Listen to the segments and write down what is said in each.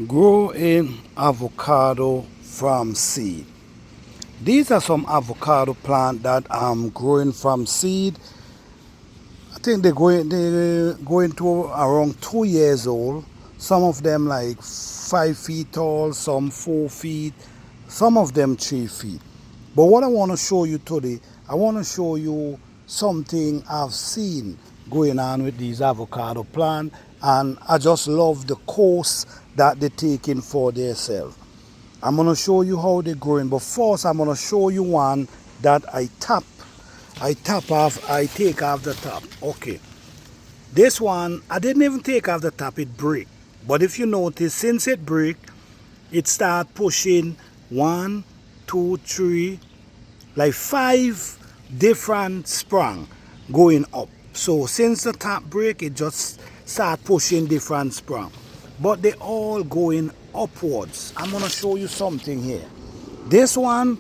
Growing avocado from seed. These are some avocado plant that I'm growing from seed. I think they're going to around 2 years old. Some of them like 5 feet tall, some 4 feet, some of them 3 feet. But what I want to show you today, I want to show you something I've seen going on with these avocado plants, and I just love the course that they're taking for themselves. I'm going to show you how they're growing, but first I'm going to show you one that I take off the top. Okay, this one I didn't even take off the top, it break. But if you notice, since it break, it start pushing 1, 2, 3, like 5 different sprang going up. So since the top break, it just start pushing different sprang, but they all going upwards. I'm gonna show you something here. This one,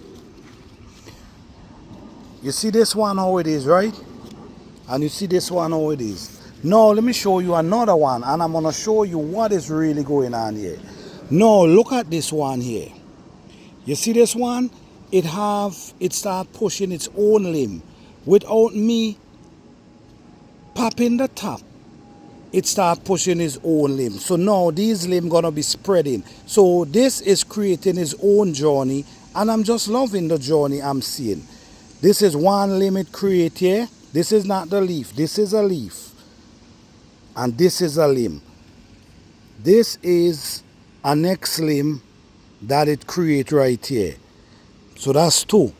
you see this one how it is, right? And you see this one how it is. Now let me show you another one, and I'm gonna show you what is really going on here. Now look at this one here. You see this one? It start pushing its own limb without me popping the top. It start pushing its own limb. So now these limbs gonna be spreading. So this is creating its own journey, and I'm just loving the journey I'm seeing. This is one limb it create here. This is not the leaf. This is a leaf, and this is a limb. This is a next limb that it create right here. So that's 2.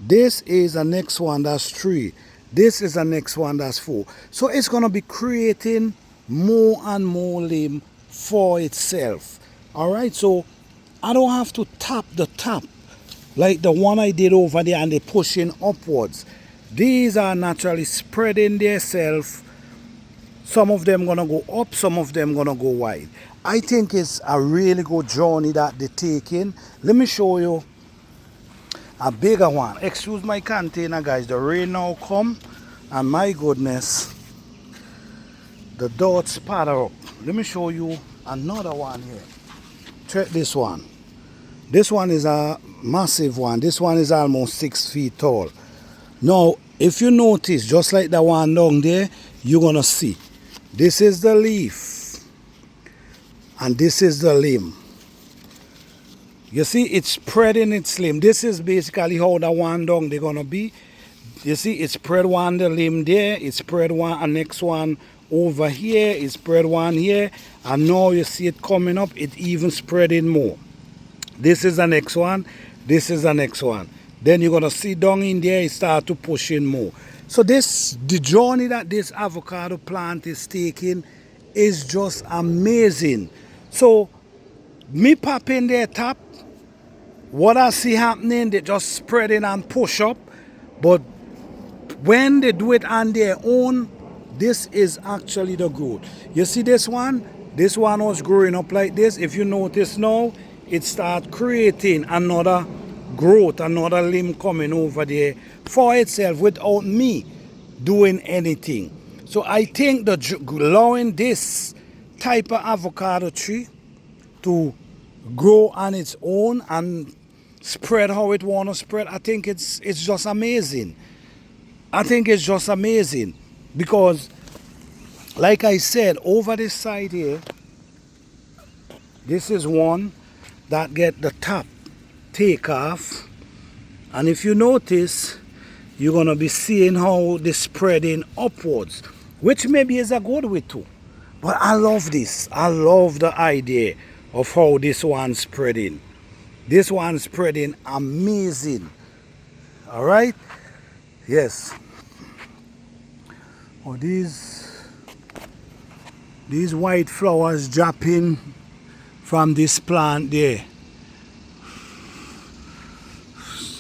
This is a next one, that's 3. This is the next one, that's 4. So it's going to be creating more and more limb for itself. All right, so I don't have to tap the top like the one I did over there and they're pushing upwards. These are naturally spreading themselves. Some of them going to go up, some of them going to go wide. I think it's a really good journey that they're taking. Let me show you a bigger one. Excuse my container, guys. The rain now come, and my goodness, the dots spatter up. Let me show you another one here. Check this one. This one is a massive one. This one is almost 6 feet tall. Now, if you notice, just like the one down there, you're gonna see this is the leaf, and this is the limb. You see, it's spreading its limb. This is basically how the one down they're gonna be. You see, it spread one the limb there, it spread one, and next one over here, it spread one here, and now you see it coming up, it even spreading more. This is the next one, this is the next one. Then you're gonna see down in there, it start to push in more. So the journey that this avocado plant is taking is just amazing. So me popping their top, what I see happening, they just spreading and push up. But when they do it on their own, this is actually the growth. You see this one? This one was growing up like this. If you notice now, it starts creating another growth, another limb coming over there for itself without me doing anything. So I think allowing this type of avocado tree to grow on its own and spread how it want to spread, I think it's just amazing. I think it's just amazing because, like I said, over this side here, this is one that get the top take off, and if you notice, you're gonna be seeing how they're spreading upwards, which maybe is a good way too. But I love this. I love the idea of how this one's spreading. This one's spreading amazing. All right? Yes. Oh, these white flowers dropping from this plant there.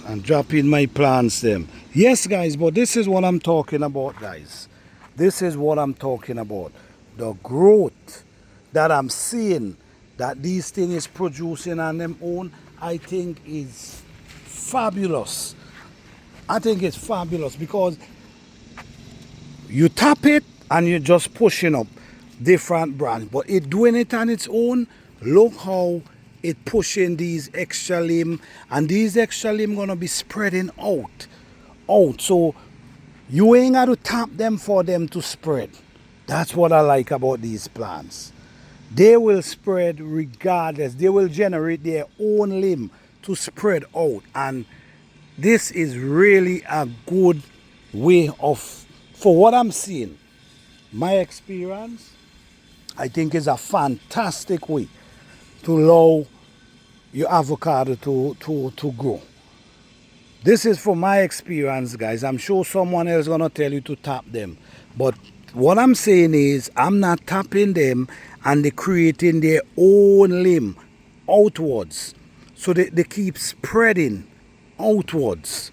And dropping my plants them. Yes, guys, but this is what I'm talking about, guys. This is what I'm talking about. The growth that I'm seeing that these things is producing on them own, I think is fabulous. I think it's fabulous because you tap it and you're just pushing up different branch, but it doing it on its own, Look how it pushing these extra limb, and these extra limb gonna be spreading out. So you ain't got to tap them for them to spread. That's what I like about these plants. They will spread regardless. They will generate their own limb to spread out, and this is really a good way of, for what I'm seeing, my experience, I think is a fantastic way to allow your avocado to grow. This is from my experience, guys. I'm sure someone else is gonna tell you to tap them, but what I'm saying is I'm not tapping them, and they're creating their own limb outwards, so they keep spreading outwards.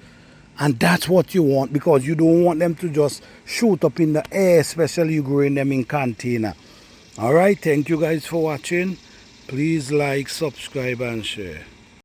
And that's what you want, because you don't want them to just shoot up in the air, especially you growing them in container. All right, thank you guys for watching. Please like, subscribe and share.